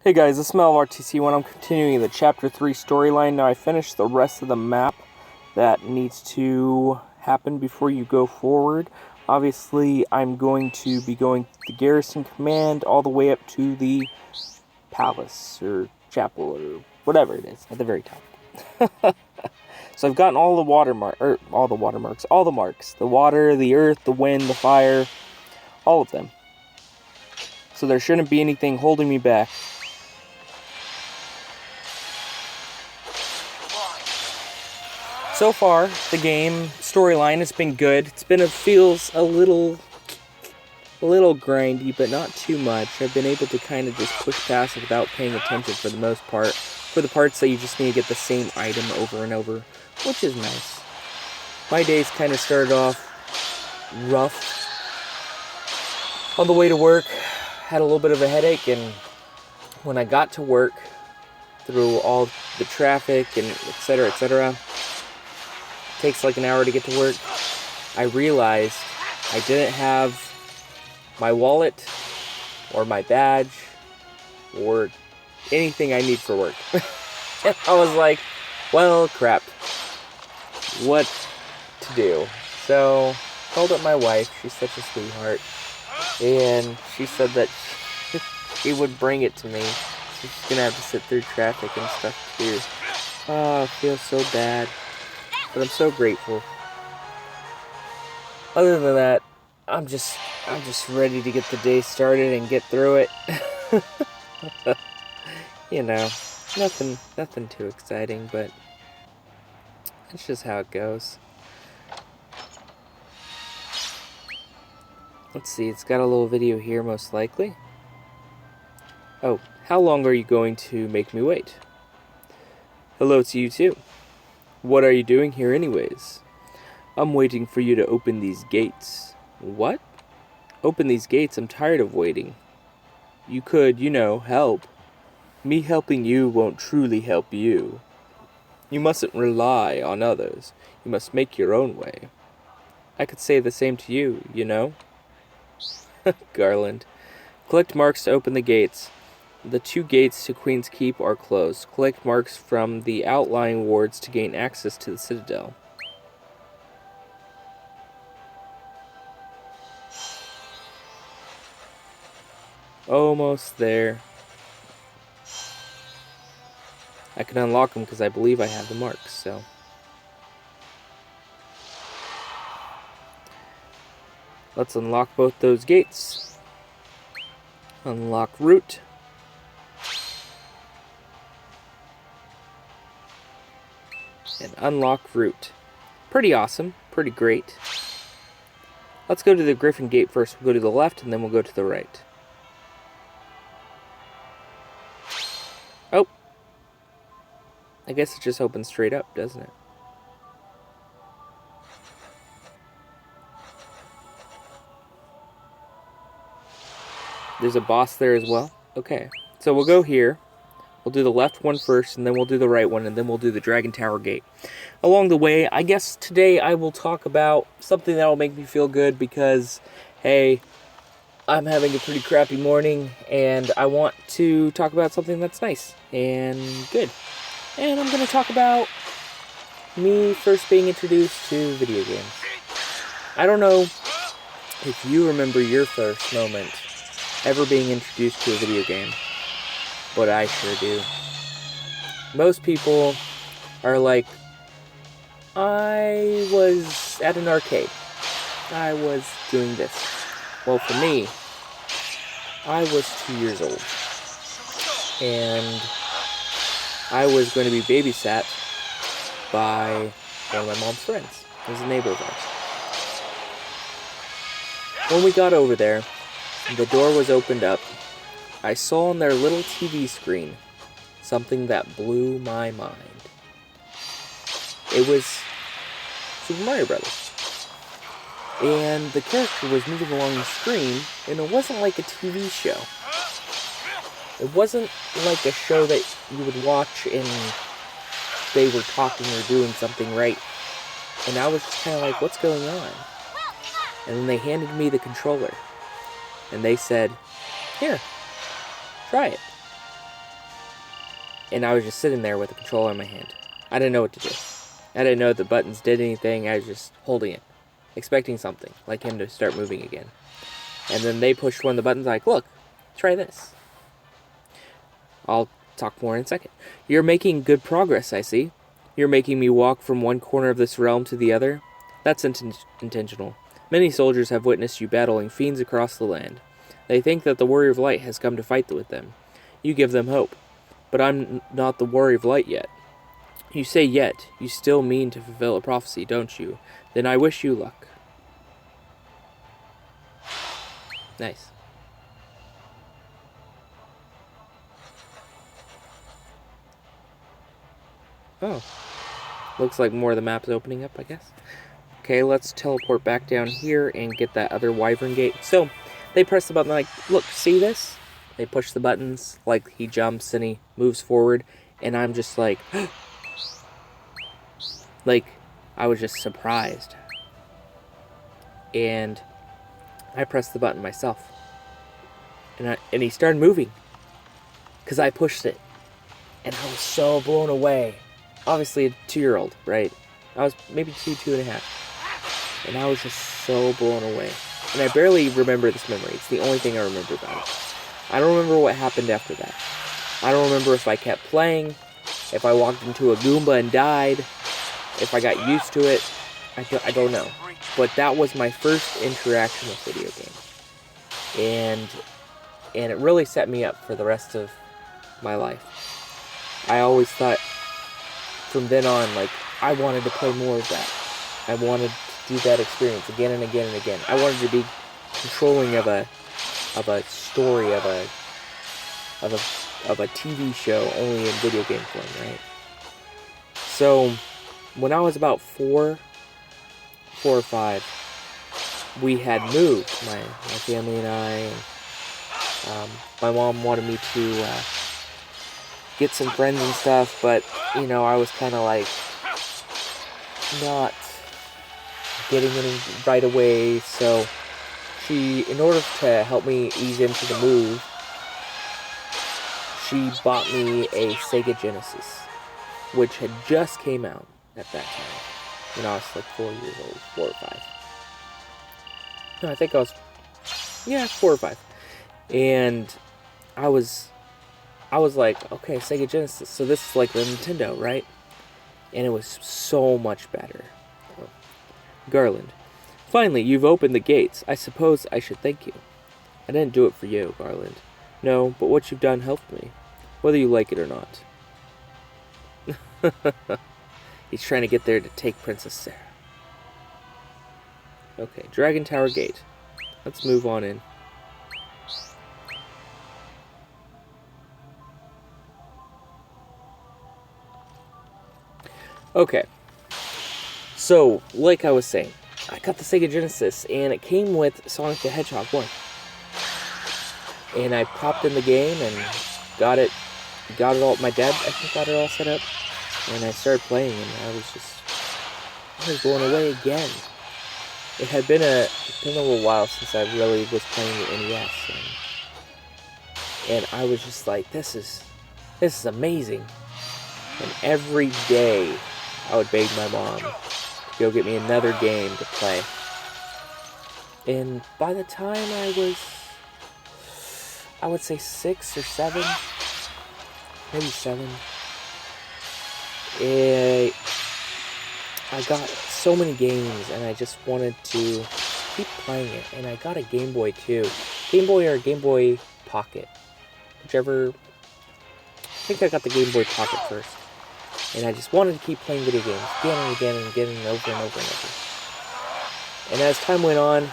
Hey guys, it's Mel of RTC1. I'm continuing the Chapter 3 storyline. Now I finished the rest of the map that needs to happen before you go forward. Obviously, I'm going to be going the Garrison command all the way up to the palace, or chapel, or whatever it is, at the very top. So I've gotten all the all the marks. The water, the earth, the wind, the fire, all of them. So there shouldn't be anything holding me back. So far, the game storyline has been good. feels a little grindy, but not too much. I've been able to kind of just push past it without paying attention for the most part. For the parts that you just need to get the same item over and over, which is nice. My days kind of started off rough. On the way to work, had a little bit of a headache, and when I got to work, through all the traffic and etc., takes like an hour to get to work, I realized I didn't have my wallet or my badge or anything I need for work. And I was like, well, crap. What to do? So, called up my wife. She's such a sweetheart. And she said that she would bring it to me. So she's gonna have to sit through traffic and stuff too. Oh, I feel so bad. But I'm so grateful. Other than that, I'm just ready to get the day started and get through it. You know, nothing too exciting, but that's just how it goes. Let's see, it's got a little video here most likely. Oh, how long are you going to make me wait? Hello to you too. What are you doing here anyways? I'm waiting for you to open these gates. What? Open these gates? I'm tired of waiting. You could, help. Me helping you won't truly help you. You mustn't rely on others. You must make your own way. I could say the same to you, you know? Garland. Collect marks to open the gates. The 2 gates to Queen's Keep are closed. Collect marks from the outlying wards to gain access to the Citadel. Almost there. I can unlock them because I believe I have the marks, so. Let's unlock both those gates. Unlock route. And unlock route. Pretty awesome. Pretty great. Let's go to the Griffin Gate first. We'll go to the left and then we'll go to the right. Oh. I guess it just opens straight up, doesn't it? There's a boss there as well? Okay. So we'll go here. We'll do the left one first, and then we'll do the right one, and then we'll do the Dragon Tower Gate. Along the way, I guess today I will talk about something that will make me feel good because, hey, I'm having a pretty crappy morning, and I want to talk about something that's nice and good. And I'm going to talk about me first being introduced to video games. I don't know if you remember your first moment ever being introduced to a video game. But I sure do. Most people are like, I was at an arcade. I was doing this. Well, for me, I was 2 years old. And I was going to be babysat by one of my mom's friends. It was a neighbor of ours. When we got over there, the door was opened up. I saw on their little TV screen something that blew my mind. It was Super Mario Brothers. And the character was moving along the screen, and it wasn't like a TV show. It wasn't like a show that you would watch and they were talking or doing something right. And I was just kind of like, what's going on? And then they handed me the controller. And they said, here. Try it. and I was just sitting there with the controller in my hand. I didn't know what to do. I didn't know if the buttons did anything. I was just holding it, expecting something, like him to start moving again. And then they pushed one of the buttons, like, look, try this. I'll talk more in a second. You're making good progress, I see. You're making me walk from one corner of this realm to the other. That's intentional. Many soldiers have witnessed you battling fiends across the land. They think that the Warrior of Light has come to fight with them. You give them hope. But I'm not the Warrior of Light yet. You say yet. You still mean to fulfill a prophecy, don't you? Then I wish you luck. Nice. Oh. Looks like more of the map's opening up, I guess. Okay, let's teleport back down here and get that other wyvern gate. So, they press the button like, look, see this? They push the buttons, like he jumps and he moves forward, and I'm just like, like, I was just surprised. And I pressed the button myself. And he started moving. Because I pushed it. And I was so blown away. Obviously a 2-year-old, right? I was maybe 2.5. And I was just so blown away. And I barely remember this memory. It's the only thing I remember about it. I don't remember what happened after that. I don't remember if I kept playing, if I walked into a Goomba and died, if I got used to it. I don't know. But that was my first interaction with video games. And it really set me up for the rest of my life. I always thought from then on, like, I wanted to play more of that. I wanted to do that experience again and again and again. I wanted to be controlling of a story, of a TV show, only in video game form, right? So when I was about 4 or 5, we had moved, my family and I, and my mom wanted me to get some friends and stuff, but, you know, I was kind of like not getting any right away, so she, in order to help me ease into the move, she bought me a Sega Genesis, which had just came out at that time, when I was like 4 years old, 4 or 5. No, I think I was, 4 or 5, and I was like, okay, Sega Genesis, so this is like the Nintendo, right? And it was so much better. Oh. Garland. Finally, you've opened the gates. I suppose I should thank you. I didn't do it for you, Garland. No, but what you've done helped me, whether you like it or not. He's trying to get there to take Princess Sarah. Okay, Dragon Tower Gate. Let's move on in. Okay, so, like I was saying, I got the Sega Genesis, and it came with Sonic the Hedgehog 1. And I popped in the game and got it all, my dad, I think, got it all set up. And I started playing, and I was blown away again. It had been a little while since I really was playing the NES, and I was just like, this is amazing. And every day, I would beg my mom to go get me another game to play. And by the time I was, I would say 6 or 7, maybe 7, I got so many games, and I just wanted to keep playing it. And I got a Game Boy too. Game Boy or Game Boy Pocket, whichever. I think I got the Game Boy Pocket first. And I just wanted to keep playing video games again and again and again and over and over and over. And as time went on,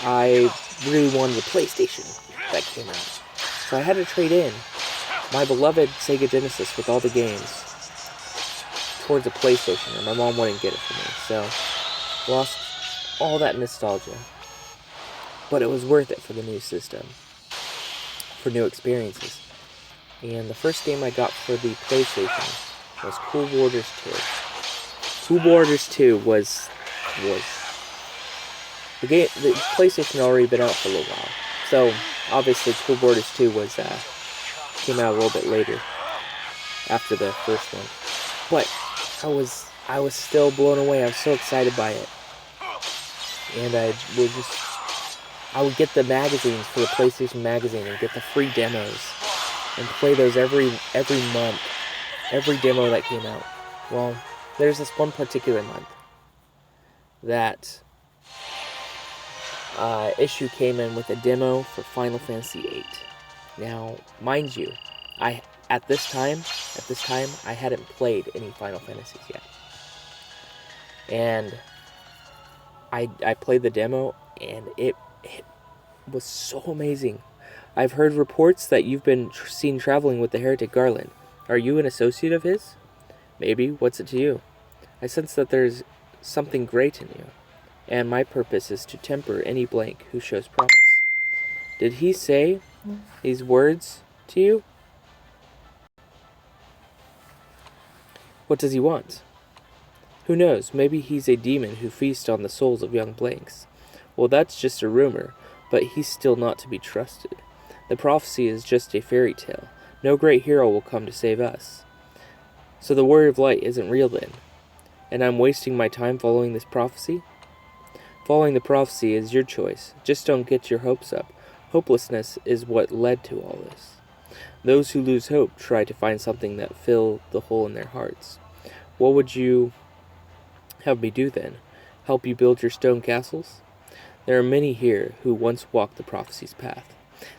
I really wanted a PlayStation that came out. So I had to trade in my beloved Sega Genesis with all the games towards a PlayStation, and my mom wouldn't get it for me. So, lost all that nostalgia. But it was worth it for the new system, for new experiences. And the first game I got for the PlayStation was Cool Borders 2. Cool Borders 2 was the game. The PlayStation had already been out for a little while, so obviously Cool Borders 2 was came out a little bit later. after the first one. But I was still blown away. I was so excited by it. And I would get the magazines for the PlayStation Magazine and get the free demos and play those every month, every demo that came out. Well, there's this one particular month that issue came in with a demo for Final Fantasy VIII. Now, mind you, at this time, I hadn't played any Final Fantasies yet, and I played the demo, and it was so amazing. I've heard reports that you've been seen traveling with the heretic Garland. Are you an associate of his? Maybe. What's it to you? I sense that there's something great in you, and my purpose is to temper any blank who shows promise. Did he say these words to you? What does he want? Who knows, maybe he's a demon who feasts on the souls of young blanks. Well, that's just a rumor, but he's still not to be trusted. The prophecy is just a fairy tale. No great hero will come to save us. So the Warrior of Light isn't real then, and I'm wasting my time following this prophecy? Following the prophecy is your choice. Just don't get your hopes up. Hopelessness is what led to all this. Those who lose hope try to find something that fill the hole in their hearts. What would you have me do then? Help you build your stone castles? There are many here who once walked the prophecy's path.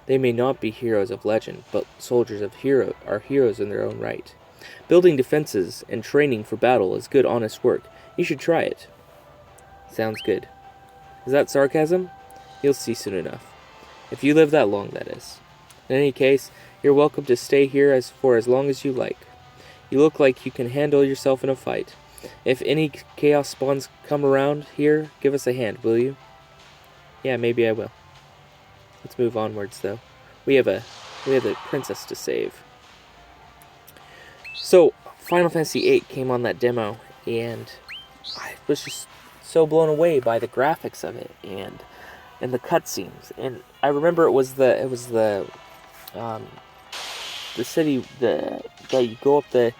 They may not be heroes of legend, but soldiers are heroes in their own right. Building defenses and training for battle is good, honest work. You should try it. Sounds good. Is that sarcasm? You'll see soon enough. If you live that long, that is. In any case, you're welcome to stay here for as long as you like. You look like you can handle yourself in a fight. If any chaos spawns come around here, give us a hand, will you? Yeah, maybe I will. Let's move onwards, though. We have a princess to save. So, Final Fantasy VIII came on that demo, and I was just so blown away by the graphics of it and the cutscenes. And I remember it was the city that you go up the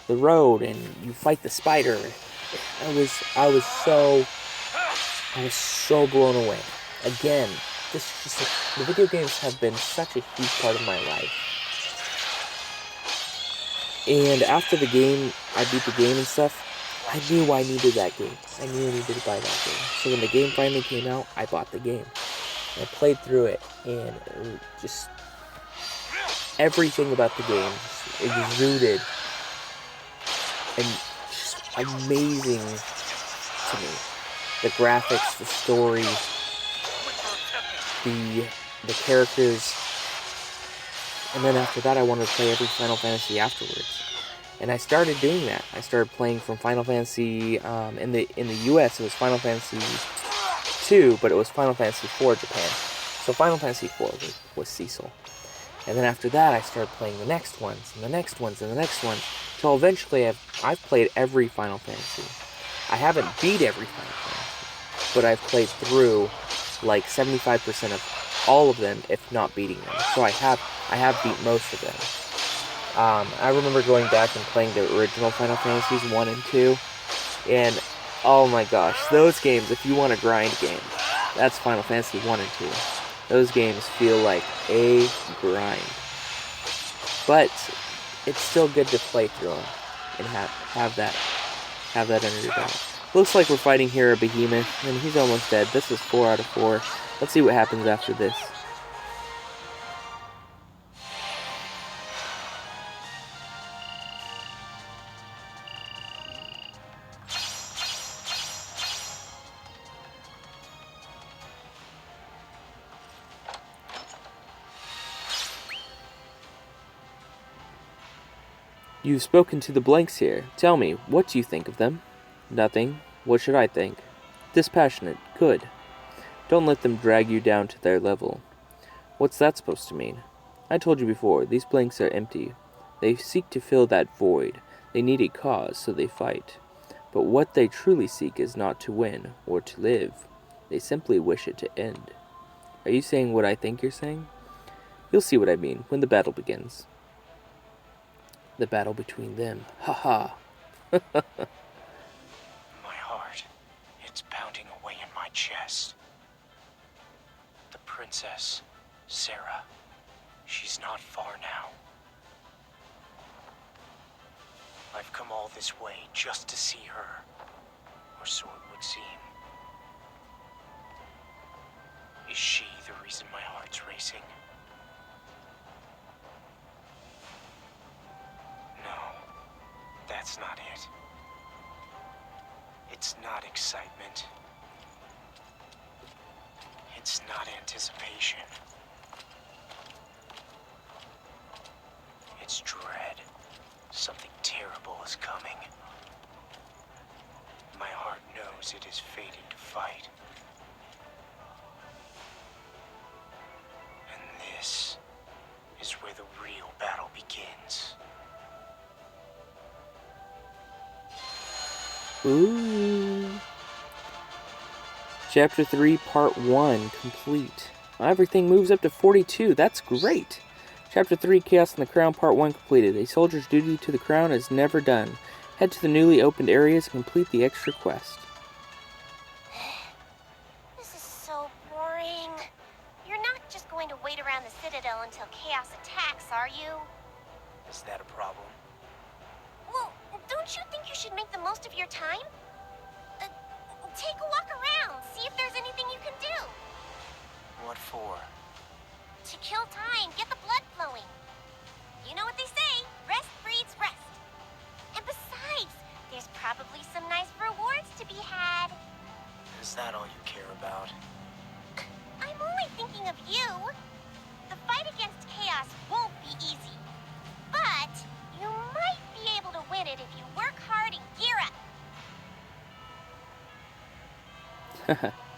road and you fight the spider. I was so blown away. Again, the video games have been such a huge part of my life. And after the game, I beat the game and stuff, I knew I needed that game. I knew I needed to buy that game. So when the game finally came out, I bought the game. And I played through it, and just everything about the game just exuded and just amazing to me. The graphics, the story, the characters. And then after that, I wanted to play every Final Fantasy afterwards. And I started doing that. I started playing from Final Fantasy, in the US, it was Final Fantasy 2, but it was Final Fantasy 4 Japan. So Final Fantasy 4 was Cecil. And then after that, I started playing the next ones, and the next ones, and the next ones, until eventually I've played every Final Fantasy. I haven't beat every Final Fantasy, but I've played through like 75% of all of them, if not beating them. So I have beat most of them. I remember going back and playing the original Final Fantasies 1 and 2, and oh my gosh, those games, if you want a grind game, that's Final Fantasy 1 and 2. Those games feel like a grind. But it's still good to play through them and have that under your belt. Looks like we're fighting here a behemoth, and he's almost dead. This is 4 out of 4. Let's see what happens after this. You've spoken to the blanks here. Tell me, what do you think of them? Nothing. What should I think? Dispassionate. Good. Don't let them drag you down to their level. What's that supposed to mean? I told you before, these blanks are empty. They seek to fill that void. They need a cause, so they fight. But what they truly seek is not to win, or to live. They simply wish it to end. Are you saying what I think you're saying? You'll see what I mean when the battle begins. the battle between them. Haha. My heart, it's pounding away in my chest. The princess, Sarah, she's not far now. I've come all this way just to see her, or so it would seem. Is she the reason my heart's racing? No, that's not it. It's not excitement. It's not anticipation. It's dread. Something terrible is coming. My heart knows it is fated to fight. And this is where the real battle begins. Ooh. Chapter 3, Part 1, complete. Everything moves up to 42. That's great. Chapter 3, Chaos in the Crown, Part 1, completed. A soldier's duty to the crown is never done. Head to the newly opened areas and complete the extra quest. This is so boring. You're not just going to wait around the Citadel until Chaos attacks, are you? Is that a problem? Well, don't you think you should make the most of your time? Take a walk around, see if there's anything you can do. What for? To kill time, get the blood flowing. You know what they say, rest breeds rest. And besides, there's probably some nice rewards to be had. Is that all you care about? I'm only thinking of you. The fight against Chaos won't be easy. But you might be able to win it if you work hard and gear up.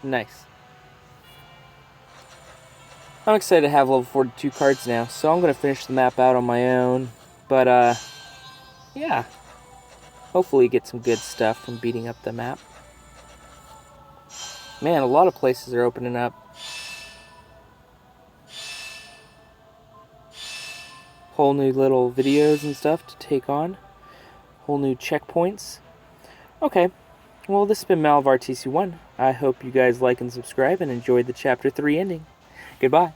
Nice. I'm excited to have level 42 cards now, so I'm going to finish the map out on my own. But, yeah. Hopefully get some good stuff from beating up the map. Man, a lot of places are opening up. Whole new little videos and stuff to take on. Whole new checkpoints. Okay. Well, this has been Mal of RTC1. I hope you guys like and subscribe and enjoyed the Chapter 3 ending. Goodbye.